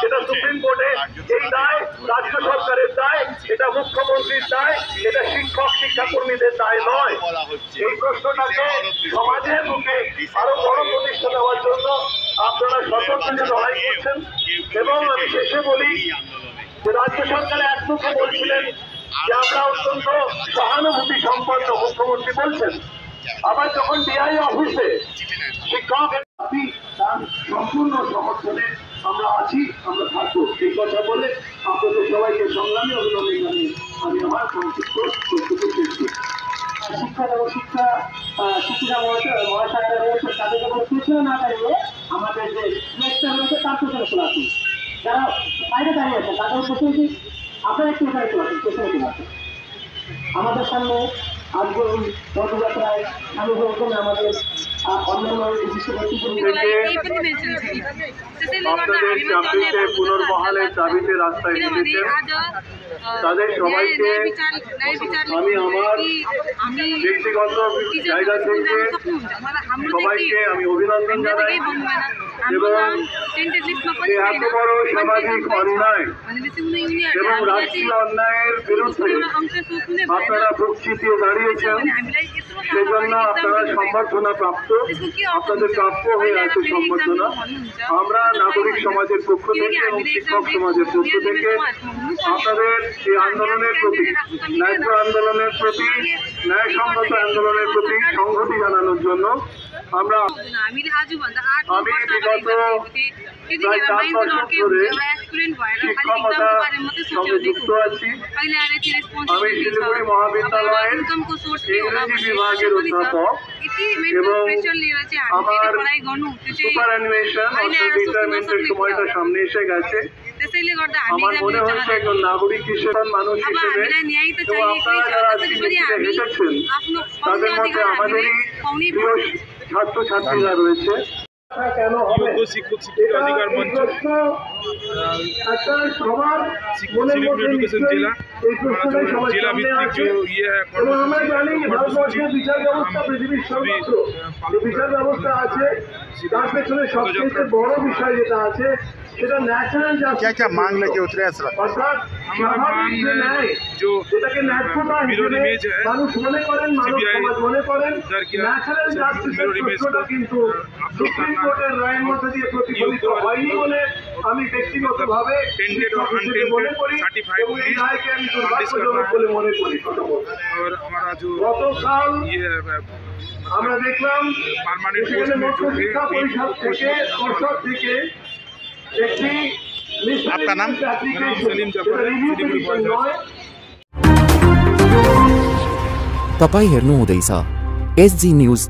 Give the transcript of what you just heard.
এটা সুপ্রিম কোর্টে এই দায় রাজ্য সরকারের দায়, এটা মুখ্যমন্ত্রীর দায়, এটা শিক্ষক শিক্ষাকর্মীদের দায় নয়। এই প্রশ্নটাকে সমাজের মুখে আরো বড় প্রতিষ্ঠা দেওয়ার জন্য আপনারা স্বতন্ত্র লড়াই করছেন। এবং আমি শেষে বলি যে রাজ্য সরকার এক মুখে বলছিলেন যে আমরা অত্যন্ত সহানুভূতি সম্পন্ন, মুখ্যমন্ত্রী বলছেন, আবার যখন ডিআই অফিসে শিক্ষক তার সম্পূর্ণ সমর্থনে আমরা আছি, আমরা থাকবো। এই কথা বলে আপনাদের সবাইকে সংগ্রামী অভিনন্দন জানিয়ে আমি আমার সংক্ষিপ্ত বক্তব্য শেষ করছি। শিক্ষক এবং শিক্ষিকা মহাশয়রা রয়েছে, তাদেরকে পিছনে না দাঁড়িয়ে আমাদের যে নেক্সটটা রয়েছে তার পেছনে চলে আসুন। যারা বাইরে দাঁড়িয়ে আছে তাদের উপস্থিতি আপনারা একটু এখানে চলে আসুন, পেছনে চলে আসুন। আমাদের সামনে আজকে এই পদযাত্রায় সামিল হয়েছেন আমাদের অন্যান্য বিশিষ্ট ব্যক্তিবর্গ। আপনাদের চাকরিতে পুনর্বহালের দাবিতে রাস্তায় নেমেছেন তাদের সবাইকে আমি আমার ব্যক্তিগত জায়গা থেকে সবাইকে আমি অভিনন্দন জানাই এবং এত বড় সামাজিক অন্যায় এবং রাষ্ট্রীয় অন্যায়ের বিরুদ্ধে আপনারা বুক চিতিয়ে দাঁড়িয়েছেন, সেজন্য আপনারা সম্বর্ধনা প্রাপ্ত, আপনাদের প্রাপ্য হয়ে আছে সম্বর্ধনা। আমরা নাগরিক সমাজের পক্ষ থেকে এবং শিক্ষক সমাজের পক্ষ থেকে আপনাদের এই আন্দোলনের প্রতি, ন্যায্য আন্দোলনের প্রতি, ন্যায়সঙ্গত আন্দোলনের প্রতি সংহতি জানানোর জন্য আমরা আমি বিগত প্রায় 4 বছর ধরে শিক্ষকতার সঙ্গে যুক্ত আছি। আমি শিলিগুড়ি মহাবিদ্যালয়ের ইংরেজি বিভাগের অধ্যাপক এবং আমার সুপার অ্যানিমেশন অর্থাৎ রিটায়ারমেন্টের সময়টা সামনে এসে গেছে। আমার মনে হচ্ছে একজন নাগরিক হিসেবে, মানুষ হিসেবে এবং আপনারা যারা হেঁটেছেন তাদের মধ্যে আমাদেরই প্রিয় ছাত্রছাত্রীরা রয়েছে। কেন হবে অধিকার মঞ্চ শিলিগুড়ি এডুকেশন জেলা जिला ভিত্তিক যে বিচার ব্যবস্থা পৃথিবীর সর্বত্র বিচার ব্যবস্থা আছে, তার পেছনে সবচেয়ে বড় বিষয় যেটা আছে সেটা ন্যাচারাল জাস্টিস। क्या मांग लेके उतरे हैं सर? অর্থাৎ স্বাভাবিক যে ন্যায়, যেটাকে ন্যায্যতা হিসেবে মানুষ মনে করেন, মানুষ সমাজ মনে করেন, ন্যাচারাল জাস্টিসের প্রশ্নটা কিন্তু সুপ্রিম কোর্টের রায়ের মধ্যে দিয়ে প্রতিফলিত হয়নি বলে আমি ব্যক্তিগতভাবে মনে করি এবং এই রায়কে আমি দুর্ভাগ্যজনক বলে মনে করি। গতকাল আমরা দেখলাম সেখানে মধ্য শিক্ষা পরিষদ থেকে, পর্ষদ থেকে একটি आपका नाम? तपाईं हेर्नुहुँदैछ SG न्यूज।